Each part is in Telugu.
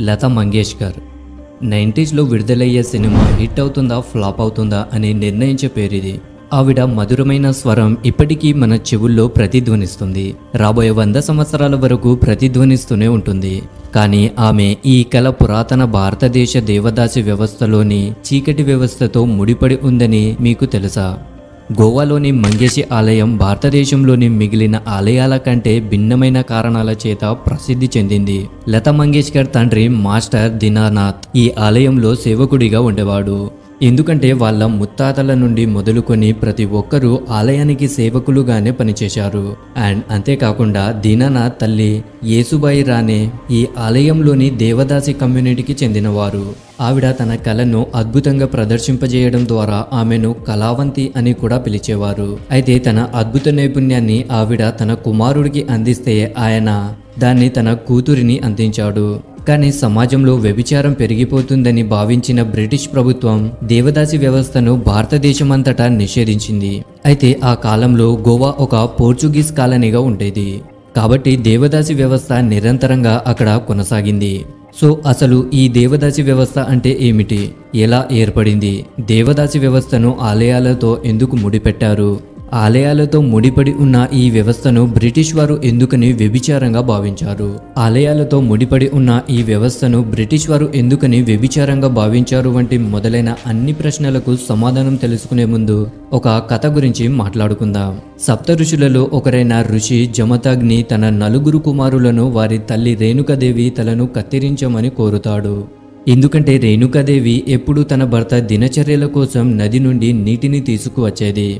లతా మంగేష్కర్. 90స్లో విడుదలయ్యే సినిమా హిట్ అవుతుందా ఫ్లాప్ అవుతుందా అని నిర్ణయించే పేరిది. ఆవిడ మధురమైన స్వరం ఇప్పటికీ మన చెవుల్లో ప్రతిధ్వనిస్తుంది. రాబోయే 100 సంవత్సరాల వరకు ప్రతిధ్వనిస్తూనే ఉంటుంది. కానీ ఆమె ఈ కళ పురాతన భారతదేశ దేవదాసి వ్యవస్థలోని చీకటి వ్యవస్థతో ముడిపడి ఉందని మీకు తెలుసా? గోవాలోని మంగేషి ఆలయం భారతదేశంలోని మిగిలిన ఆలయాల కంటే భిన్నమైన కారణాల చేత ప్రసిద్ధి చెందింది. లతా మంగేష్కర్ తండ్రి మాస్టర్ దీనానాథ్ ఈ ఆలయంలో సేవకుడిగా ఉండేవాడు. ఎందుకంటే వాళ్ళ ముత్తాతల నుండి మొదలుకొని ప్రతి ఒక్కరూ ఆలయానికి సేవకులుగానే పనిచేశారు. అండ్ అంతేకాకుండా దీనానాథ్ తల్లి యేసుబాయి రానే ఈ ఆలయంలోని దేవదాసి కమ్యూనిటీకి చెందినవారు. ఆవిడ తన కళను అద్భుతంగా ప్రదర్శింపజేయడం ద్వారా ఆమెను కళావంతి అని కూడా పిలిచేవారు. అయితే తన అద్భుత నైపుణ్యాన్ని ఆవిడ తన కుమారుడికి అందిస్తే ఆయన దాన్ని తన కూతురిని అందించాడు. కానీ సమాజంలో వ్యభిచారం పెరిగిపోతుందని భావించిన బ్రిటిష్ ప్రభుత్వం దేవదాసి వ్యవస్థను భారతదేశమంతటా నిషేధించింది. అయితే ఆ కాలంలో గోవా ఒక పోర్చుగీస్ కాలనీగా ఉండేది. కాబట్టి దేవదాసి వ్యవస్థ నిరంతరంగా అక్కడ కొనసాగింది. సో అసలు ఈ దేవదాసి వ్యవస్థ అంటే ఏమిటి, ఎలా ఏర్పడింది, దేవదాసి వ్యవస్థను ఆలయాలతో ఎందుకు ముడిపెట్టారు, ఆలయాలతో ముడిపడి ఉన్న ఈ వ్యవస్థను బ్రిటిష్ వారు ఎందుకని వ్యభిచారంగా భావించారు, ఆలయాలతో ముడిపడి ఉన్న ఈ వ్యవస్థను బ్రిటిష్ వారు ఎందుకని వ్యభిచారంగా భావించారు వంటి మొదలైన అన్ని ప్రశ్నలకు సమాధానం తెలుసుకునే ముందు ఒక కథ గురించి మాట్లాడుకుందాం. సప్త ఋషులలో ఒకరైన ఋషి జమతాగ్ని తన 4 కుమారులను వారి తల్లి రేణుకాదేవి తలను కత్తిరించమని కోరుతాడు. ఎందుకంటే రేణుకాదేవి ఎప్పుడూ తన భర్త దినచర్యల కోసం నది నుండి నీటిని తీసుకువచ్చేది.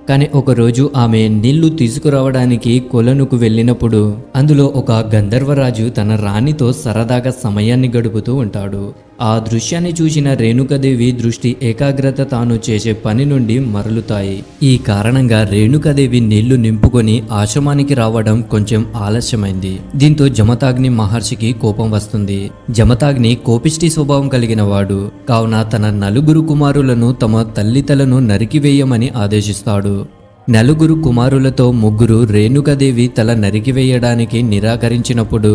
కానీ ఒకరోజు ఆమె నీళ్లు తీసుకురావడానికి కొలనుకు వెళ్ళినప్పుడు అందులో ఒక గంధర్వరాజు తన రాణితో సరదాగా సమయాన్ని గడుపుతూ ఉంటాడు. ఆ దృశ్యాన్ని చూసిన రేణుకాదేవి దృష్టి ఏకాగ్రత తాను చేసే పని నుండి మరలుతాయి. ఈ కారణంగా రేణుకాదేవి నీళ్లు నింపుకొని ఆశ్రమానికి రావడం కొంచెం ఆలస్యమైంది. దీంతో జమతాగ్ని మహర్షికి కోపం వస్తుంది. జమతాగ్ని కోపిష్టి స్వభావం కలిగిన వాడు కావున తన 4 కుమారులను తమ తల్లి తలను నరికివేయమని ఆదేశిస్తాడు. 4 కుమారులతో 3 రేణుకాదేవి తల నరికివేయడానికి నిరాకరించినప్పుడు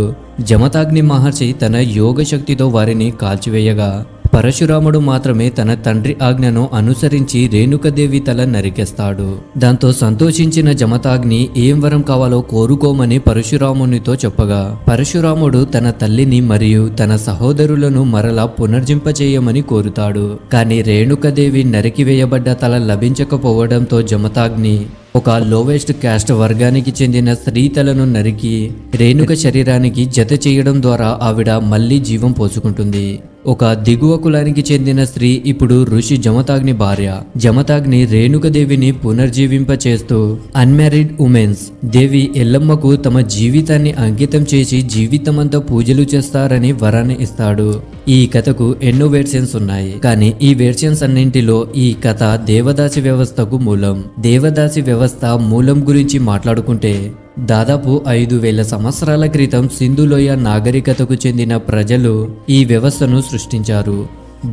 జమతాగ్ని మహర్షి తన యోగ శక్తితో వారిని కాల్చివేయగా పరశురాముడు మాత్రమే తన తండ్రి ఆజ్ఞను అనుసరించి రేణుకాదేవి తల నరికేస్తాడు. దాంతో సంతోషించిన జమతాగ్ని ఏం వరం కావాలో కోరుకోమని పరశురామునితో చెప్పగా పరశురాముడు తన తల్లిని మరియు తన సహోదరులను మరలా పునర్జింపచేయమని కోరుతాడు. కానీ రేణుకాదేవి నరికివేయబడ్డ తల లభించకపోవడంతో జమతాగ్ని ఒక లోవెస్ట్ క్యాస్ట్ వర్గానికి చెందిన స్త్రీ తలను నరికి రేణుక శరీరానికి జత చేయడం ద్వారా ఆవిడ మళ్లీ జీవం పోసుకుంటుంది. ఒక దిగువ కులానికి చెందిన స్త్రీ ఇప్పుడు ఋషి జమతాగ్ని భార్య. జమతాగ్ని రేణుకాదేవిని పునర్జీవింపచేస్తూ అన్మ్యారీడ్ ఉమెన్స్ దేవి ఎల్లమ్మకు తమ జీవితాన్ని అంకితం చేసి జీవితమంతా పూజలు చేస్తారని వరాన్ని ఇస్తాడు. ఈ కథకు ఎన్నో వెర్షన్స్ ఉన్నాయి. కానీ ఈ వెర్షన్స్ అన్నింటిలో ఈ కథ దేవదాసి వ్యవస్థకు మూలం. దేవదాసి వ్యవస్థ మూలం గురించి మాట్లాడుకుంటే దాదాపు 5000 సంవత్సరాల క్రితం సింధులోయ నాగరికతకు చెందిన ప్రజలు ఈ వ్యవస్థను సృష్టించారు.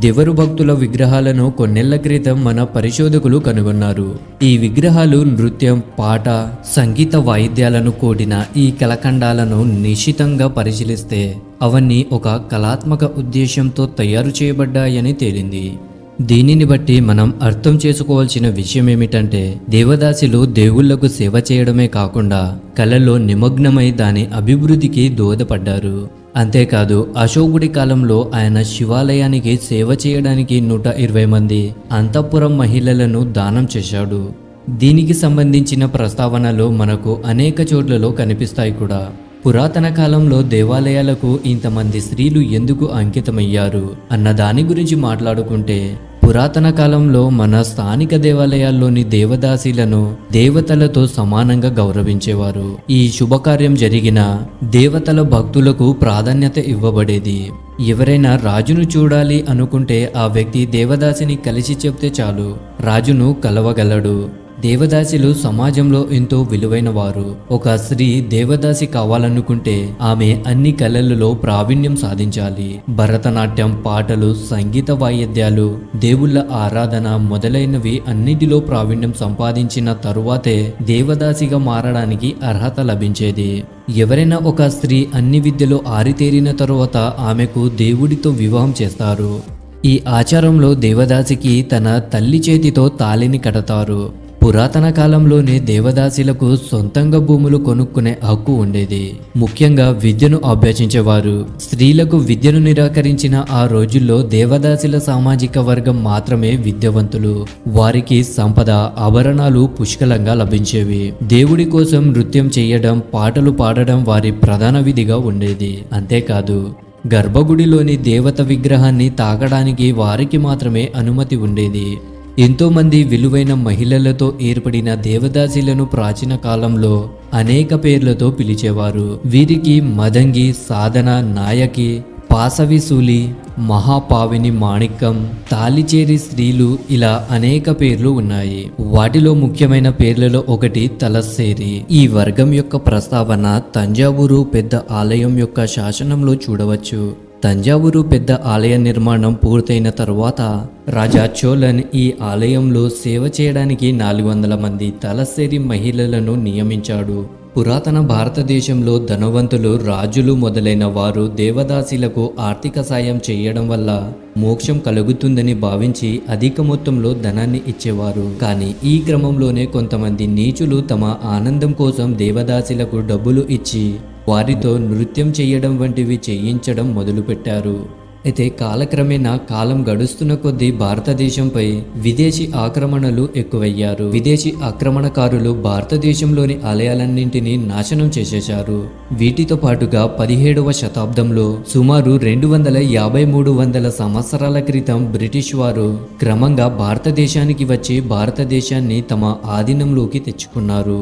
దేవరు భక్తుల విగ్రహాలను కొన్నేళ్ల క్రితం మన పరిశోధకులు కనుగొన్నారు. ఈ విగ్రహాలు నృత్యం, పాట, సంగీత వాయిద్యాలను కూడిన ఈ కళఖండాలను నిశితంగా పరిశీలిస్తే అవన్నీ ఒక కళాత్మక ఉద్దేశంతో తయారు చేయబడ్డాయని తేలింది. దీనిని బట్టి మనం అర్థం చేసుకోవాల్సిన విషయం ఏమిటంటే దేవదాసిలు దేవుళ్లకు సేవ చేయడమే కాకుండా కళలో నిమగ్నమై దాని అభివృద్ధికి దోహదపడ్డారు. అంతేకాదు అశోకుడి కాలంలో ఆయన శివాలయానికి సేవ చేయడానికి 120 మంది అంతఃపురం మహిళలను దానం చేశాడు. దీనికి సంబంధించిన ప్రస్తావనలు మనకు అనేక చోట్లలో కనిపిస్తాయి కూడా. పురాతన కాలంలో దేవాలయాలకు ఇంతమంది స్త్రీలు ఎందుకు అంకితమయ్యారు అన్న దాని గురించి మాట్లాడుకుంటే పురాతన కాలంలో మన స్థానిక దేవాలయాల్లోని దేవదాసీలను దేవతలతో సమానంగా గౌరవించేవారు. ఈ శుభకార్యం జరిగిన దేవతల భక్తులకు ప్రాధాన్యత ఇవ్వబడేది. ఎవరైనా రాజును చూడాలి అనుకుంటే ఆ వ్యక్తి దేవదాసిని కలిసి చెప్తే చాలు రాజును కలవగలడు. దేవదాసిలు సమాజంలో ఎంతో విలువైన వారు. ఒక స్త్రీ దేవదాసి కావాలనుకుంటే ఆమె అన్ని కళలలో ప్రావీణ్యం సాధించాలి. భరతనాట్యం, పాటలు, సంగీత వాయిద్యాలు, దేవుళ్ళ ఆరాధన మొదలైనవి అన్నిటిలో ప్రావీణ్యం సంపాదించిన తరువాతే దేవదాసిగా మారడానికి అర్హత లభించేది. ఎవరైనా ఒక స్త్రీ అన్ని విద్యలో ఆరితేరిన తరువాత ఆమెకు దేవుడితో వివాహం చేస్తారు. ఈ ఆచారంలో దేవదాసికి తన తల్లి చేతితో తాళిని కడతారు. పురాతన కాలంలోనే దేవదాసిలకు సొంతంగా భూములు కొనుక్కునే హక్కు ఉండేది. ముఖ్యంగా విద్యను అభ్యసించేవారు. స్త్రీలకు విద్యను నిరాకరించిన ఆ రోజుల్లో దేవదాసిల సామాజిక వర్గం మాత్రమే విద్యావంతులు. వారికి సంపద, ఆభరణాలు పుష్కలంగా లభించేవి. దేవుడి కోసం నృత్యం చేయడం, పాటలు పాడడం వారి ప్రధాన విధిగా ఉండేది. అంతేకాదు, గర్భగుడిలోని దేవత విగ్రహాన్ని తాకడానికి వారికి మాత్రమే అనుమతి ఉండేది. ఎంతోమంది విలువైన మహిళలతో ఏర్పడిన దేవదాసిలను ప్రాచీన కాలంలో అనేక పేర్లతో పిలిచేవారు. వీరికి మదంగి, సాధన, నాయకి, పాసవిసూలి, మహాపావిని, మాణిక్యం, తాలిచేరి స్త్రీలు ఇలా అనేక పేర్లు ఉన్నాయి. వాటిలో ముఖ్యమైన పేర్లలో ఒకటి తలస్సేరి. ఈ వర్గం యొక్క ప్రస్తావన తంజావూరు పెద్ద ఆలయం యొక్క శాసనంలో చూడవచ్చు. తంజావూరు పెద్ద ఆలయ నిర్మాణం పూర్తయిన తరువాత రాజా చోళన్ ఈ ఆలయంలో సేవ చేయడానికి 400 మంది తలస్సేరి మహిళలను నియమించాడు. పురాతన భారతదేశంలో ధనవంతులు, రాజులు మొదలైన వారు దేవదాసిలకు ఆర్థిక సాయం చేయడం వల్ల మోక్షం కలుగుతుందని భావించి అధిక మొత్తంలో ధనాన్ని ఇచ్చేవారు. కానీ ఈ క్రమంలోనే కొంతమంది నీచులు తమ ఆనందం కోసం దేవదాసిలకు డబ్బులు ఇచ్చి వారితో నృత్యం చేయడం వంటివి చేయించడం మొదలుపెట్టారు. అయితే కాలక్రమేణా కాలం గడుస్తున్న కొద్దీ భారతదేశంపై విదేశీ ఆక్రమణలు ఎక్కువయ్యారు. విదేశీ ఆక్రమణకారులు భారతదేశంలోని ఆలయాలన్నింటినీ నాశనం చేసేశారు. వీటితో పాటుగా 17వ శతాబ్దంలో సుమారు 250-300 సంవత్సరాల క్రితం బ్రిటిష్ వారు క్రమంగా భారతదేశానికి వచ్చి భారతదేశాన్ని తమ ఆధీనంలోకి తెచ్చుకున్నారు.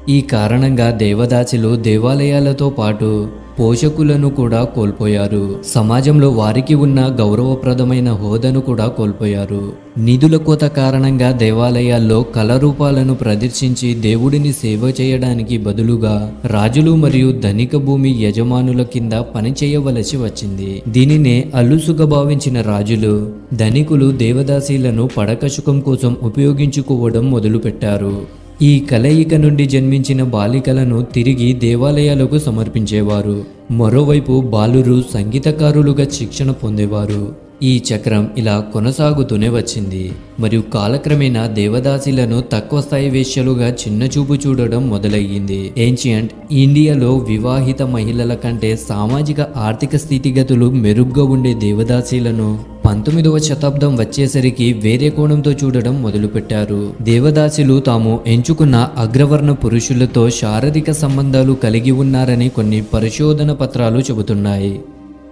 ఈ కారణంగా దేవదాసిలు దేవాలయాలతో పాటు పోషకులను కూడా కోల్పోయారు. సమాజంలో వారికి ఉన్న గౌరవప్రదమైన హోదాను కూడా కోల్పోయారు. నిధుల కోత కారణంగా దేవాలయాల్లో కళారూపాలను ప్రదర్శించి దేవుడిని సేవ చేయడానికి బదులుగా రాజులు మరియు ధనిక భూమి యజమానుల కింద పనిచేయవలసి వచ్చింది. దీనినే అలుసుగా భావించిన రాజులు, ధనికులు దేవదాసీలను పడక సుఖం కోసం ఉపయోగించుకోవడం మొదలుపెట్టారు. ఈ కలయిక నుండి జన్మించిన బాలికలను తిరిగి దేవాలయాలకు సమర్పించేవారు. మరోవైపు బాలురు సంగీతకారులుగా శిక్షణ పొందేవారు. ఈ చక్రం ఇలా కొనసాగుతూనే వచ్చింది. మరియు కాలక్రమేణా దేవదాసీలను తక్కువ స్థాయి వేశ్యలుగా చిన్నచూపు చూడడం మొదలయ్యింది. ఏన్షియంట్ ఇండియాలో వివాహిత మహిళల కంటే సామాజిక ఆర్థిక స్థితిగతులు మెరుగ్గా ఉండే దేవదాసీలను 19వ శతాబ్దం వచ్చేసరికి వేరే కోణంతో చూడడం మొదలుపెట్టారు. దేవదాసులు తాము ఎంచుకున్న అగ్రవర్ణ పురుషులతో శారీరక సంబంధాలు కలిగి ఉన్నారని కొన్ని పరిశోధన పత్రాలు చెబుతున్నాయి.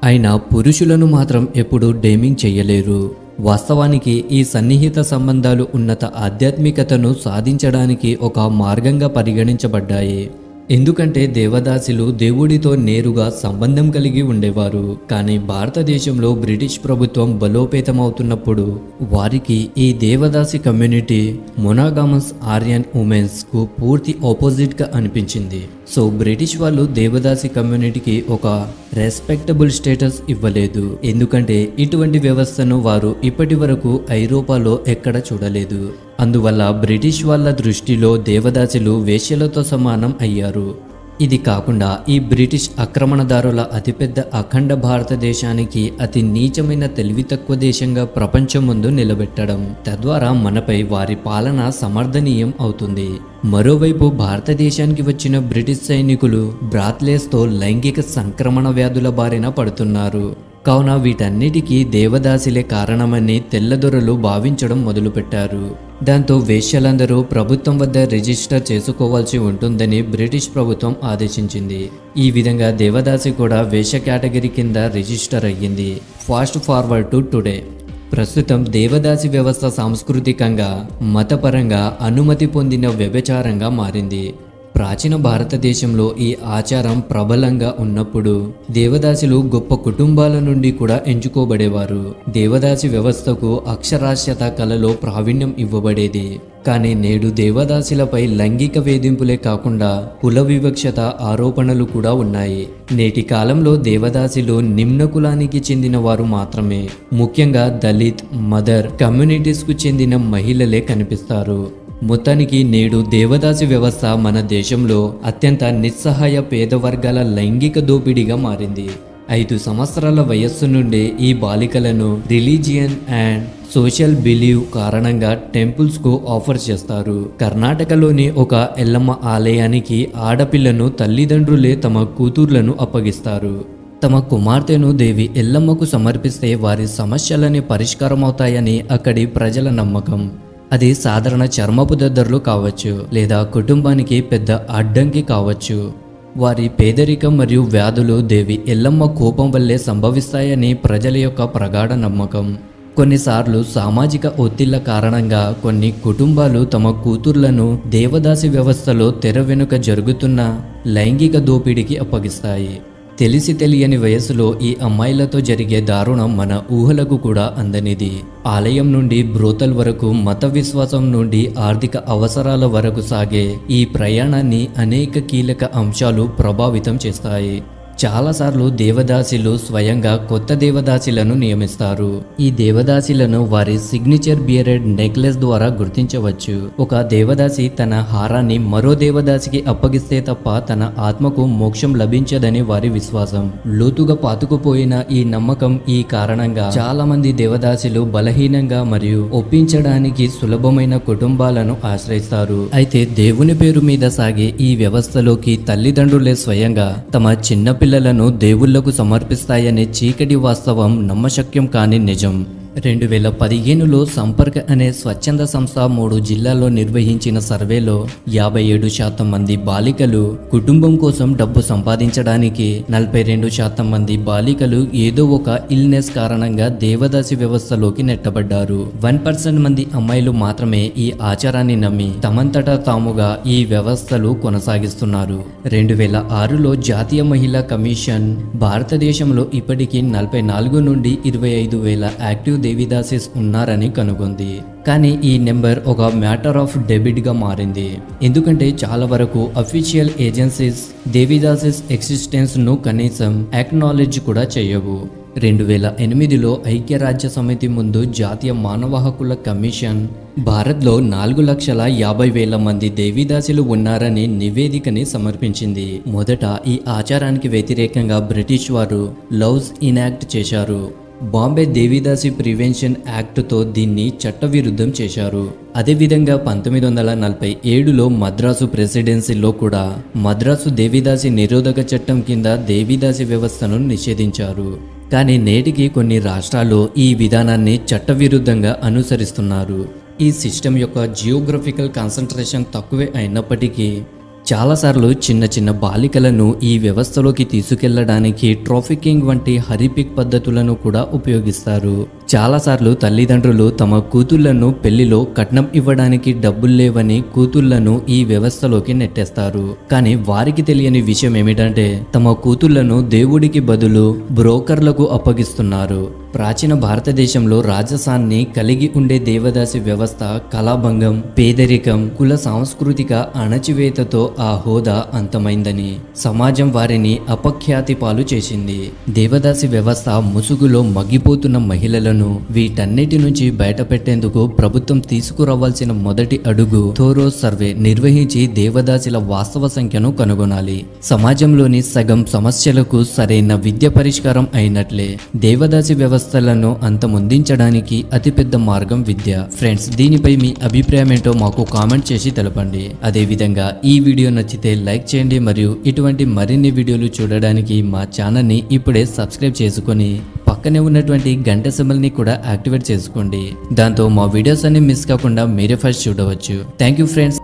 అయినా పురుషులను మాత్రం ఎప్పుడూ డేమింగ్ చేయలేరు. వాస్తవానికి ఈ సన్నిహిత సంబంధాలు ఉన్నత ఆధ్యాత్మికతను సాధించడానికి ఒక మార్గంగా పరిగణించబడ్డాయి. ఎందుకంటే దేవదాసులు దేవుడితో నేరుగా సంబంధం కలిగి ఉండేవారు. కానీ భారతదేశంలో బ్రిటిష్ ప్రభుత్వం బలోపేతమవుతున్నప్పుడు వారికి ఈ దేవదాసి కమ్యూనిటీ మొనాగామస్ ఆర్యన్ ఉమెన్స్ కు పూర్తి ఆపోజిట్ గా అనిపించింది. సో బ్రిటిష్ వాళ్ళు దేవదాసి కమ్యూనిటీకి ఒక రెస్పెక్టబుల్ స్టేటస్ ఇవ్వలేదు. ఎందుకంటే ఇటువంటి వ్యవస్థను వారు ఇప్పటి వరకు ఐరోపాలో ఎక్కడ చూడలేదు. అందువల్ల బ్రిటిష్ వాళ్ళ దృష్టిలో దేవదాసులు వేశ్యలతో సమానం అయ్యారు. ఇది కాకుండా ఈ బ్రిటిష్ ఆక్రమణదారుల అతిపెద్ద అఖండ భారతదేశానికి అతి నీచమైన తెలివి తక్కువ దేశంగా ప్రపంచం ముందు నిలబెట్టడం, తద్వారా మనపై వారి పాలన సమర్థనీయం అవుతుంది. మరోవైపు భారతదేశానికి వచ్చిన బ్రిటిష్ సైనికులు బ్రాత్లేస్తో లైంగిక సంక్రమణ వ్యాధుల బారిన పడుతున్నారు. కావున వీటన్నిటికీ దేవదాసిలే కారణమని తెల్లదొరలు భావించడం మొదలుపెట్టారు. దాంతో వేశ్యలందరూ ప్రభుత్వం వద్ద రిజిస్టర్ చేసుకోవాల్సి ఉంటుందని బ్రిటిష్ ప్రభుత్వం ఆదేశించింది. ఈ విధంగా దేవదాసి కూడా వేశ్య కేటగిరీ కింద రిజిస్టర్ అయ్యింది. Fast forward to today. ప్రస్తుతం దేవదాసి వ్యవస్థ సాంస్కృతికంగా, మతపరంగా అనుమతి పొందిన వ్యభిచారంగా మారింది. ప్రాచీన భారతదేశంలో ఈ ఆచారం ప్రబలంగా ఉన్నప్పుడు దేవదాసులు గొప్ప కుటుంబాల నుండి కూడా ఎంచుకోబడేవారు. దేవదాసి వ్యవస్థకు అక్షరాస్యత కళలో ప్రావీణ్యం ఇవ్వబడేది. కానీ నేడు దేవదాసులపై లైంగిక వేధింపులే కాకుండా కుల వివక్షత ఆరోపణలు కూడా ఉన్నాయి. నేటి కాలంలో దేవదాసులు నిమ్న కులానికి చెందిన వారు మాత్రమే, ముఖ్యంగా దళిత్, మదర్ కమ్యూనిటీస్కు చెందిన మహిళలే కనిపిస్తారు. మొత్తానికి నేడు దేవదాసి వ్యవస్థ మన దేశంలో అత్యంత నిస్సహాయ పేద వర్గాల లైంగిక దోపిడీగా మారింది. 5 సంవత్సరాల వయస్సు నుండే ఈ బాలికలను రిలీజియన్ అండ్ సోషల్ బిలీవ్ కారణంగా టెంపుల్స్కు ఆఫర్ చేస్తారు. కర్ణాటకలోని ఒక ఎల్లమ్మ ఆలయానికి ఆడపిల్లను తల్లిదండ్రులే తమ కూతుర్లను అప్పగిస్తారు. తమ కుమార్తెను దేవి ఎల్లమ్మకు సమర్పిస్తే వారి సమస్యలని పరిష్కారమవుతాయని అక్కడి ప్రజల నమ్మకం. అది సాధారణ చర్మపు దద్దర్లు కావచ్చు, లేదా కుటుంబానికి పెద్ద అడ్డంకి కావచ్చు. వారి పేదరికం మరియు వ్యాధులు దేవి ఎల్లమ్మ కోపం వల్లే సంభవిస్తాయని ప్రజల యొక్క ప్రగాఢ నమ్మకం. కొన్నిసార్లు సామాజిక ఒత్తిళ్ల కారణంగా కొన్ని కుటుంబాలు తమ కూతుర్లను దేవదాసి వ్యవస్థలో తెర వెనుక జరుగుతున్న లైంగిక దోపిడీకి అప్పగిస్తాయి. తెలిసి తెలియని వయసులో ఈ అమ్మాయిలతో జరిగే దారుణం మన ఊహలకు కూడా అందనిది. ఆలయం నుండి బ్రోతల్ వరకు, మత విశ్వాసం నుండి ఆర్థిక అవసరాల వరకు సాగే ఈ ప్రయాణాన్ని అనేక కీలక అంశాలు ప్రభావితం చేస్తాయి. చాలాసార్లు దేవదాసులు స్వయంగా కొత్త దేవదాసులను నియమిస్తారు. ఈ దేవదాసులను వారి సిగ్నేచర్ బియరెడ్ నెక్లెస్ ద్వారా గుర్తించవచ్చు. ఒక దేవదాసి తన హారాన్ని మరో దేవదాసికి అప్పగిస్తే తప్ప తన ఆత్మకు మోక్షం లభించదని వారి విశ్వాసం. లోతుగా పాతుకుపోయిన ఈ నమ్మకం ఈ కారణంగా చాలా మంది దేవదాసులు బలహీనంగా మరియు ఒప్పించడానికి సులభమైన కుటుంబాలను ఆశ్రయిస్తారు. అయితే దేవుని పేరు మీద సాగే ఈ వ్యవస్థలోకి తల్లిదండ్రులే స్వయంగా తమ చిన్న పిల్లలను దేవుళ్లకు సమర్పిస్తాయనే చీకటి వాస్తవం నమ్మశక్యం కాని నిజం. 2015లో సంపర్క్ అనే స్వచ్ఛంద సంస్థ 3 జిల్లాల్లో నిర్వహించిన సర్వేలో 57% మంది బాలికలు కుటుంబం కోసం డబ్బు సంపాదించడానికి, 42% మంది బాలికలు ఏదో ఒక ఇల్నెస్ కారణంగా దేవదాసి వ్యవస్థలోకి నెట్టబడ్డారు. 1% మంది అమ్మాయిలు మాత్రమే ఈ ఆచారాన్ని నమ్మి తమంతటా తాముగా ఈ వ్యవస్థలు కొనసాగిస్తున్నారు. 2006లో జాతీయ మహిళా కమిషన్ భారతదేశంలో ఇప్పటికీ 44 నుండి 25,000 యాక్టివ్ దేవదాసిస్ ఉన్నారని కనుగొంది. కానీ ఈ నెంబర్ ఒక మ్యాటర్ ఆఫ్ డెబిట్ గా మారింది. ఎందుకంటే చాలా వరకు అఫీషియల్ ఏజెన్సీస్ దేవదాసిస్ ఎగ్జిస్టెన్స్ ను కనీసం అక్నాలెడ్జ్ కూడా చేయవు. 2008లో ఐక్యరాజ్య సమితి ముందు జాతీయ మానవ హక్కుల కమిషన్ భారత్లో 4,50,000 మంది దేవదాసులు ఉన్నారని నివేదికని సమర్పించింది. మొదట ఈ ఆచారానికి వ్యతిరేకంగా బ్రిటిష్ వారు లవ్స్ ఇనాక్ట్ చేశారు. బాంబే దేవదాసి ప్రివెన్షన్ యాక్ట్తో దీన్ని చట్టవిరుద్ధం చేశారు. అదేవిధంగా 1947లో మద్రాసు ప్రెసిడెన్సీలో కూడా మద్రాసు దేవదాసి నిరోధక చట్టం కింద దేవదాసి వ్యవస్థను నిషేధించారు. కానీ నేటికి కొన్ని రాష్ట్రాలు ఈ విధానాన్ని చట్టవిరుద్ధంగా అనుసరిస్తున్నారు. ఈ సిస్టమ్ యొక్క జియోగ్రఫికల్ కాన్సంట్రేషన్ తక్కువే అయినప్పటికీ చాలాసార్లు చిన్న చిన్న బాలికలను ఈ వ్యవస్థలోకి తీసుకెళ్లడానికి ట్రాఫికింగ్ వంటి హరిపిక్ పద్ధతులను కూడా ఉపయోగిస్తారు. చాలాసార్లు తల్లిదండ్రులు తమ కూతుళ్లను పెళ్లిలో కట్నం ఇవ్వడానికి డబ్బులు లేవని కూతుళ్లను ఈ వ్యవస్థలోకి నెట్టేస్తారు. కానీ వారికి తెలియని విషయం ఏమిటంటే తమ కూతుళ్లను దేవుడికి బదులు బ్రోకర్లకు అప్పగిస్తున్నారు. ప్రాచీన భారతదేశంలో రాజసాన్ని కలిగి ఉండే దేవదాసి వ్యవస్థ కళాభంగం, పేదరికం, కుల సాంస్కృతిక అణచివేతతో ఆ హోదా అంతమైందని సమాజం వారిని అపఖ్యాతి పాలు చేసింది. దేవదాసి వ్యవస్థ ముసుగులో మగ్గిపోతున్న మహిళలను వీటన్నిటి నుంచి బయటపెట్టేందుకు ప్రభుత్వం తీసుకురావాల్సిన మొదటి అడుగు థోరో సర్వే నిర్వహించి దేవదాసుల వాస్తవ సంఖ్యను కనుగొనాలి. సమాజంలోని సగం సమస్యలకు సరైన విద్య పరిష్కారం అయినట్లే దేవదాసి వ్యవస్థలను అంతమొందించడానికి అతిపెద్ద మార్గం విద్య. ఫ్రెండ్స్, దీనిపై మీ అభిప్రాయం ఏంటో మాకు కామెంట్ చేసి తెలపండి. అదేవిధంగా ఈ వీడియో నచ్చితే లైక్ చేయండి మరియు ఇటువంటి మరిన్ని వీడియోలు చూడడానికి మా ఛానల్ని ఇప్పుడే సబ్స్క్రైబ్ చేసుకొని పక్కనే ఉన్నటువంటి గంట సింబల్ని కూడా యాక్టివేట్ చేసుకోండి. దాంతో మా వీడియోస్ అన్ని మిస్ కాకుండా మీరే ఫస్ట్ చూడవచ్చు. Thank you friends.